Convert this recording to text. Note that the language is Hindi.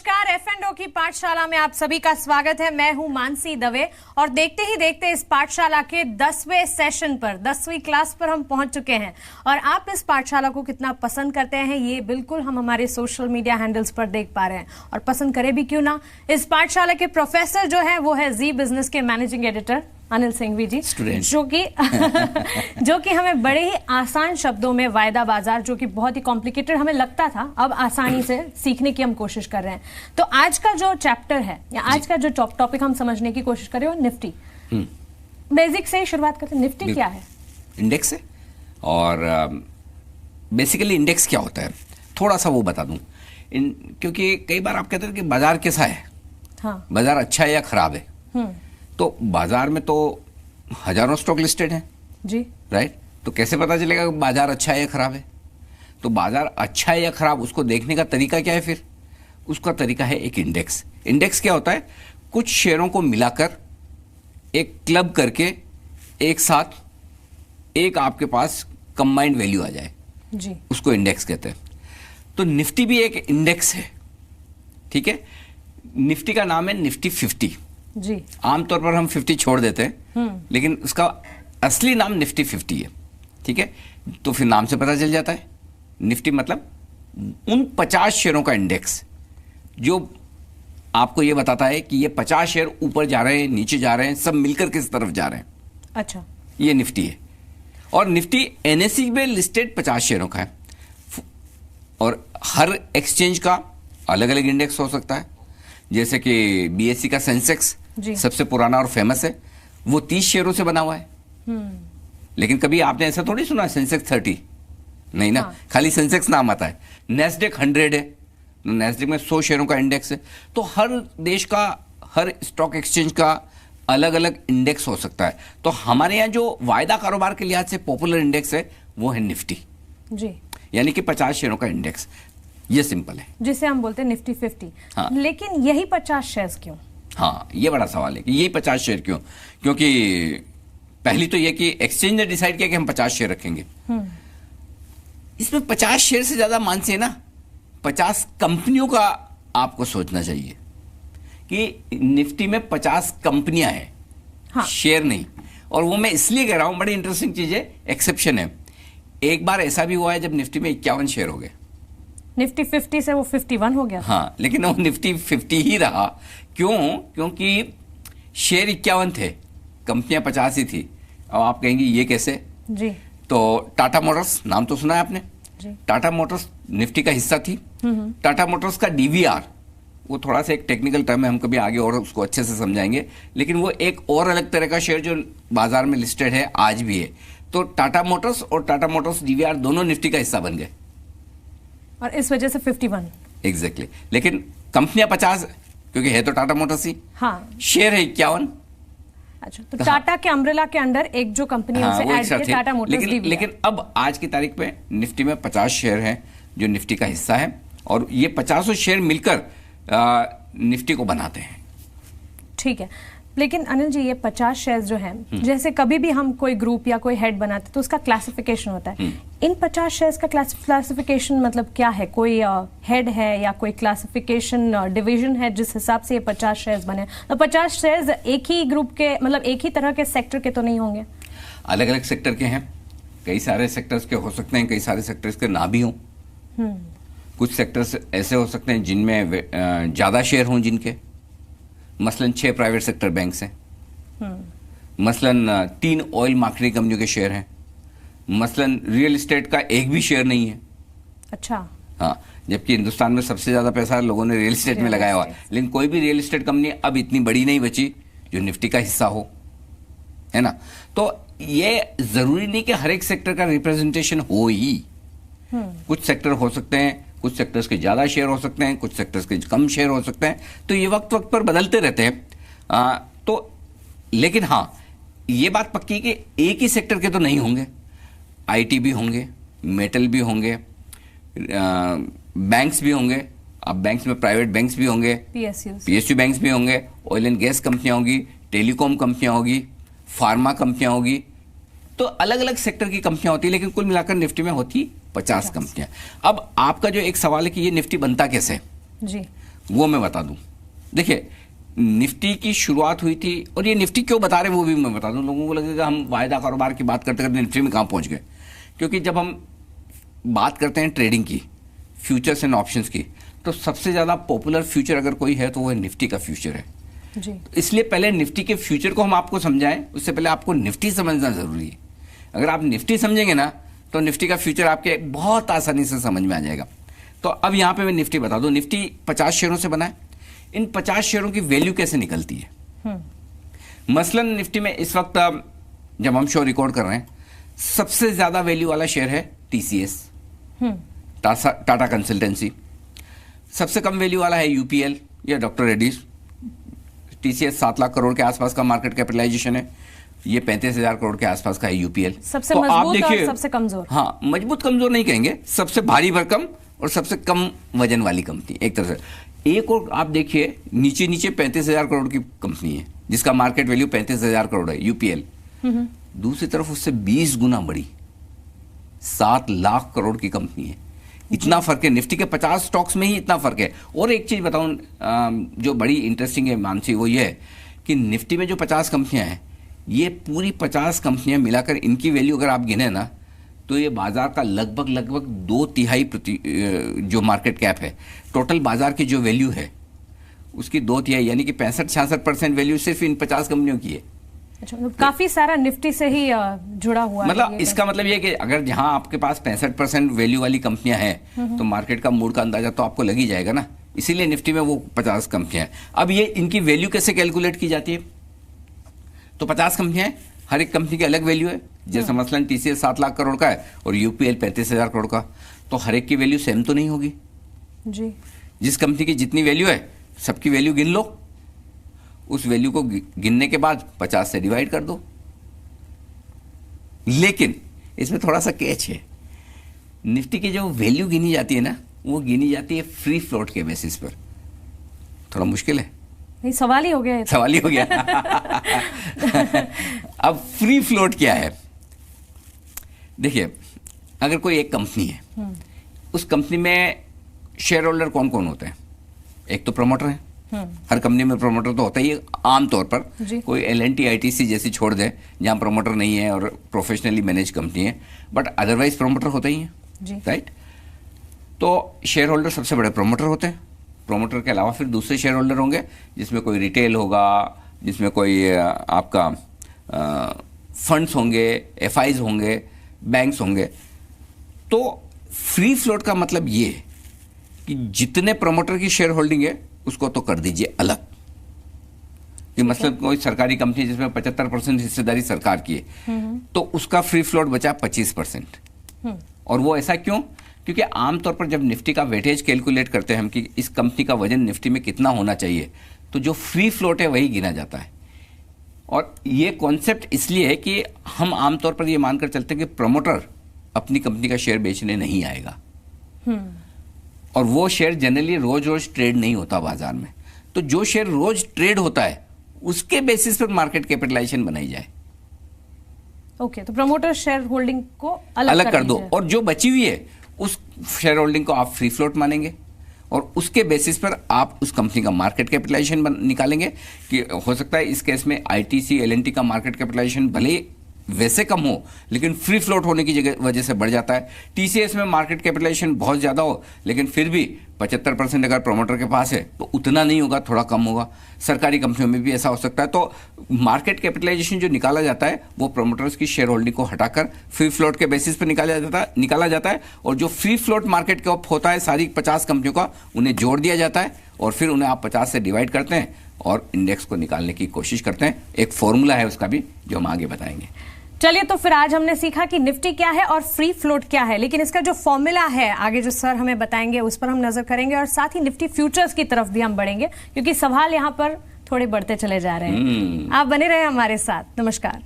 नमस्कार, F&O की पाठशाला में आप सभी का स्वागत है। मैं हूं मानसी दवे और देखते ही देखते इस पाठशाला के 10वें सेशन पर 10वीं क्लास पर हम पहुंच चुके हैं। और आप इस पाठशाला को कितना पसंद करते हैं ये बिल्कुल हम हमारे सोशल मीडिया हैंडल्स पर देख पा रहे हैं। और पसंद करें भी क्यों ना, इस पाठशाला के प्रोफेसर जो है वो है जी बिजनेस के मैनेजिंग एडिटर अनिल सिंघवी जी, जो कि हमें बड़े ही आसान शब्दों में वायदा बाजार, जो कि बहुत ही कॉम्प्लिकेटेड हमें लगता था, अब आसानी से सीखने की हम कोशिश कर रहे हैं। तो आज का जो चैप्टर है या आज का जो टॉपिक हम समझने की कोशिश कर रहे हो, निफ्टी। बेसिक से ही शुरुआत करते हैं। निफ्टी क्या है? इंडेक्स है। और बेसिकली इंडेक्स क्या होता है थोड़ा सा वो बता दूं। क्योंकि कई बार आप कहते हैं कि बाजार कैसा है, हाँ, बाजार अच्छा है या खराब है। तो बाजार में तो हजारों स्टॉक लिस्टेड हैं जी, राइट। तो कैसे पता चलेगा कि बाजार अच्छा है या खराब है? तो बाजार अच्छा है या खराब उसको देखने का तरीका क्या है? फिर उसका तरीका है एक इंडेक्स। इंडेक्स क्या होता है? कुछ शेयरों को मिलाकर एक क्लब करके एक साथ एक आपके पास कंबाइंड वैल्यू आ जाए जी, उसको इंडेक्स कहते हैं। तो निफ्टी भी एक इंडेक्स है, ठीक है। निफ्टी का नाम है निफ्टी 50 जी। आमतौर पर हम 50 छोड़ देते हैं, लेकिन उसका असली नाम निफ्टी 50 है, ठीक है। तो फिर नाम से पता चल जाता है निफ्टी मतलब उन 50 शेयरों का इंडेक्स जो आपको यह बताता है कि ये 50 शेयर ऊपर जा रहे हैं, नीचे जा रहे हैं, सब मिलकर किस तरफ जा रहे हैं। अच्छा, ये निफ्टी है। और निफ्टी एनएसई में लिस्टेड 50 शेयरों का है। और हर एक्सचेंज का अलग अलग इंडेक्स हो सकता है। जैसे कि बीएसई का सेंसेक्स सबसे पुराना और फेमस है, वो 30 शेयरों से बना हुआ है। लेकिन कभी आपने ऐसा थोड़ी सुना सेंसेक्स 30, नहीं ना, हाँ। खाली सेंसेक्स नाम आता है। नेस्डेक 100 है, नेस्डेक में 100 शेयरों का इंडेक्स है। तो हर देश का, हर स्टॉक एक्सचेंज का अलग अलग इंडेक्स हो सकता है। तो हमारे यहाँ जो वायदा कारोबार के लिहाज से पॉपुलर इंडेक्स है वो है निफ्टी जी, यानी कि 50 शेयरों का इंडेक्स। ये सिंपल है, जिसे हम बोलते हैं निफ्टी 50। हाँ। लेकिन यही 50 शेयर्स क्यों? हाँ, ये बड़ा सवाल है कि यही 50 शेयर क्यों। क्योंकि पहली तो ये कि एक्सचेंज ने डिसाइड किया कि हम 50 शेयर रखेंगे। इसमें 50 शेयर से ज्यादा मानसे ना 50 कंपनियों का आपको सोचना चाहिए कि निफ्टी में 50 कंपनियां हैं, हाँ। शेयर नहीं। और वो मैं इसलिए कह रहा हूं, बड़ी इंटरेस्टिंग चीज है, एक्सेप्शन है। एक बार ऐसा भी हुआ है जब निफ्टी में 51 शेयर हो गए। निफ्टी 50 से वो 51 हो गया। हाँ, लेकिन वो निफ्टी 50 ही रहा। क्यों? क्योंकि शेयर 51 थे, कंपनियां 50 ही थी। अब आप कहेंगे ये कैसे जी? तो टाटा मोटर्स नाम तो सुना है आपने जी? टाटा मोटर्स निफ्टी का हिस्सा थी। टाटा मोटर्स का डीवीआर, वो थोड़ा सा एक टेक्निकल टर्म है, हम कभी आगे और उसको अच्छे से समझाएंगे। लेकिन वो एक और अलग तरह का शेयर जो बाजार में लिस्टेड है, आज भी है। तो टाटा मोटर्स और टाटा मोटर्स डीवीआर दोनों निफ्टी का हिस्सा बन गए और इस वजह से 51 एग्जैक्टली। लेकिन कंपनियां 50 क्योंकि है तो टाटा मोटर्स ही, हाँ। शेयर है 51। अच्छा, तो टाटा के अम्ब्रेला के अंदर एक जो कंपनी है उसे ऐड किया टाटा मोटर्स। लेकिन अब आज की तारीख पे निफ्टी में 50 शेयर हैं जो निफ्टी का हिस्सा है। और ये 50 शेयर मिलकर निफ्टी को बनाते हैं। ठीक है, लेकिन अनिल जी ये 50 शेयर्स जो हैं, जैसे कभी भी हम कोई ग्रुप या कोई हेड बनाते तो उसका क्लासिफिकेशन होता है। इन 50 शेयर्स का क्लासिफिकेशन मतलब क्या है? कोई हेड है या कोई क्लासिफिकेशन डिवीजन है जिस हिसाब से ये 50 शेयर्स बने? तो 50 शेयर्स एक ही ग्रुप के, मतलब एक ही तरह के सेक्टर के तो नहीं होंगे? अलग अलग सेक्टर के हैं, कई सारे सेक्टर्स के हो सकते हैं, कई सारे सेक्टर्स के ना भी हों। कुछ सेक्टर्स ऐसे हो सकते हैं जिनमें ज्यादा शेयर हों जिनके, मसलन 6 प्राइवेट सेक्टर बैंक्स हैं, मसलन 3 ऑयल मार्केटिंग कंपनियों के शेयर हैं, मसलन रियल एस्टेट का एक भी शेयर नहीं है। अच्छा, हाँ, जबकि हिंदुस्तान में सबसे ज्यादा पैसा लोगों ने रियल एस्टेट में लगाया हुआ है। लेकिन कोई भी रियल एस्टेट कंपनी अब इतनी बड़ी नहीं बची जो निफ्टी का हिस्सा हो, है ना। तो ये जरूरी नहीं कि हर एक सेक्टर का रिप्रेजेंटेशन हो ही। कुछ सेक्टर हो सकते हैं, कुछ सेक्टर्स के ज्यादा शेयर हो सकते हैं, कुछ सेक्टर्स के कम शेयर हो सकते हैं। तो ये वक्त वक्त पर बदलते रहते हैं। तो लेकिन हाँ, ये बात पक्की कि एक ही सेक्टर के तो नहीं होंगे। आईटी भी होंगे, मेटल भी होंगे, बैंक्स भी होंगे। अब बैंक्स में प्राइवेट बैंक्स भी होंगे, पीएसयू बैंक्स भी होंगे, ऑयल एंड गैस कंपनियां होंगी, टेलीकॉम कंपनियां होगी, फार्मा कंपनियां होगी। तो अलग अलग सेक्टर की कंपनियां होती है, लेकिन कुल मिलाकर निफ्टी में होती 50 कंपनियां। अब आपका जो एक सवाल है कि ये निफ्टी बनता कैसे जी? वो मैं बता दूं। देखिए, निफ्टी की शुरुआत हुई थी, और ये निफ्टी क्यों बता रहे हैं वो भी मैं बता दूं। लोगों को लगेगा हम वायदा कारोबार की बात करते करते निफ्टी में कहां पहुंच गए, क्योंकि जब हम बात करते हैं ट्रेडिंग की, फ्यूचर्स एंड ऑप्शंस की, तो सबसे ज्यादा पॉपुलर फ्यूचर अगर कोई है तो वो निफ्टी का फ्यूचर है जी। इसलिए पहले निफ्टी के फ्यूचर को हम आपको समझाएं, उससे पहले आपको निफ्टी समझना जरूरी है। अगर आप निफ्टी समझेंगे ना तो निफ्टी का फ्यूचर आपके बहुत आसानी से समझ में आ जाएगा। तो अब यहां पे मैं निफ्टी बता दूं, निफ्टी 50 शेयरों से बना है। इन 50 शेयरों की वैल्यू कैसे निकलती है? मसलन निफ्टी में इस वक्त जब हम शो रिकॉर्ड कर रहे हैं, सबसे ज्यादा वैल्यू वाला शेयर है टीसीएस, टाटा कंसल्टेंसी। सबसे कम वैल्यू वाला है यूपीएल या डॉक्टर रेड्डीज। टीसीएस 7 लाख करोड़ के आसपास का मार्केट कैपिटलाइजेशन है, ये 35,000 करोड़ के आसपास का है यूपीएल। सबसे तो मजबूत और सबसे कमजोर। हाँ, मजबूत कमजोर नहीं कहेंगे, सबसे भारी भरकम और सबसे कम वजन वाली कंपनी एक तरह से। एक और आप देखिए, नीचे नीचे 35,000 करोड़ की कंपनी है जिसका मार्केट वैल्यू 35,000 करोड़ है, यूपीएल। दूसरी तरफ उससे 20 गुना बड़ी 7 लाख करोड़ की कंपनी है। इतना फर्क है, निफ्टी के 50 स्टॉक्स में ही इतना फर्क है। और एक चीज बताऊं जो बड़ी इंटरेस्टिंग है मानसी, वो ये है कि निफ्टी में जो 50 कंपनियां हैं, ये पूरी 50 कंपनियां मिलाकर इनकी वैल्यू अगर आप गिने ना, तो ये बाजार का लगभग 2/3 जो मार्केट कैप है, टोटल बाजार की जो वैल्यू है उसकी 2/3 यानी कि 65-66% वैल्यू सिर्फ इन 50 कंपनियों की है। अच्छा, तो काफी सारा निफ्टी से ही जुड़ा हुआ है। मतलब इसका मतलब ये कि अगर जहां आपके पास 65% वैल्यू वाली कंपनियां हैं तो मार्केट का मूड का अंदाजा तो आपको लग ही जाएगा ना। इसीलिए निफ्टी में वो 50 कंपनियां हैं। अब ये इनकी वैल्यू कैसे कैलकुलेट की जाती है? तो 50 कंपनियां हैं, हर एक कंपनी की अलग वैल्यू है। जैसे मसलन टीसीएस 7 लाख करोड़ का है और यूपीएल 35,000 करोड़ का, तो हर एक की वैल्यू सेम तो नहीं होगी जी। जिस कंपनी की जितनी वैल्यू है सबकी वैल्यू गिन लो, उस वैल्यू को गिनने के बाद 50 से डिवाइड कर दो। लेकिन इसमें थोड़ा सा कैच है, निफ्टी की जो वैल्यू गिनी जाती है ना, वो गिनी जाती है फ्री फ्लोट के बेसिस पर। थोड़ा मुश्किल है, नहीं सवाल ही हो गया, सवाल ही हो गया। अब फ्री फ्लोट क्या है? देखिए, अगर कोई एक कंपनी है, उस कंपनी में शेयर होल्डर कौन कौन होते हैं? एक तो प्रमोटर है, हर कंपनी में प्रमोटर तो होता ही है आमतौर पर। कोई एल&टी आईटीसी जैसी छोड़ दे जहां प्रमोटर नहीं है और प्रोफेशनली मैनेज कंपनी है, बट अदरवाइज प्रमोटर होते ही हैं, राइट? तो शेयर होल्डर सबसे बड़े प्रमोटर होते हैं। प्रमोटर के अलावा फिर दूसरे शेयर होल्डर होंगे, जिसमें कोई रिटेल होगा, जिसमें कोई आपका फंड्स होंगे, एफआईज होंगे, बैंक्स होंगे। तो फ्री फ्लोट का मतलब ये कि जितने प्रमोटर की शेयर होल्डिंग है उसको तो कर दीजिए अलग। कि मतलब कोई सरकारी कंपनी जिसमें 75% हिस्सेदारी सरकार की है, तो उसका फ्री फ्लोट बचा 25%। और वो ऐसा क्यों? क्योंकि आमतौर पर जब निफ्टी का वेटेज कैलकुलेट करते हैं हम कि इस कंपनी का वजन निफ्टी में कितना होना चाहिए, तो जो फ्री फ्लोट है वही गिना जाता है। और ये कॉन्सेप्ट इसलिए है कि हम आमतौर पर ये मानकर चलते हैं कि प्रमोटर अपनी कंपनी का शेयर बेचने नहीं आएगा, और वो शेयर जनरली रोज रोज ट्रेड नहीं होता बाजार में। तो जो शेयर रोज ट्रेड होता है उसके बेसिस पर मार्केट कैपिटलाइजेशन बनाई जाए। ओके, तो प्रमोटर शेयर होल्डिंग को अलग कर दो, और जो बची हुई है उस शेयर होल्डिंग को आप फ्री फ्लोट मानेंगे, और उसके बेसिस पर आप उस कंपनी का मार्केट कैपिटलाइजेशन निकालेंगे। कि हो सकता है इस केस में आईटीसी एल&टी का मार्केट कैपिटलाइजेशन भले ही वैसे कम हो, लेकिन फ्री फ्लोट होने की वजह से बढ़ जाता है। टीसीएस में मार्केट कैपिटलाइजेशन बहुत ज्यादा हो, लेकिन फिर भी 75% अगर प्रमोटर के पास है तो उतना नहीं होगा, थोड़ा कम होगा। सरकारी कंपनियों में भी ऐसा हो सकता है। तो मार्केट कैपिटलाइजेशन जो निकाला जाता है वो प्रमोटर्स की शेयर होल्डिंग को हटाकर फ्री फ्लोट के बेसिस पर निकाला जाता है। और जो फ्री फ्लोट मार्केट कैप होता है सारी 50 कंपनियों का, उन्हें जोड़ दिया जाता है, और फिर उन्हें आप 50 से डिवाइड करते हैं और इंडेक्स को निकालने की कोशिश करते हैं। एक फॉर्मूला है उसका भी, जो हम आगे बताएंगे। चलिए, तो फिर आज हमने सीखा कि निफ्टी क्या है और फ्री फ्लोट क्या है, लेकिन इसका जो फॉर्मूला है आगे जो सर हमें बताएंगे उस पर हम नजर करेंगे, और साथ ही निफ्टी फ्यूचर्स की तरफ भी हम बढ़ेंगे, क्योंकि सवाल यहाँ पर थोड़े बढ़ते चले जा रहे हैं। आप बने रहे हमारे साथ। नमस्कार।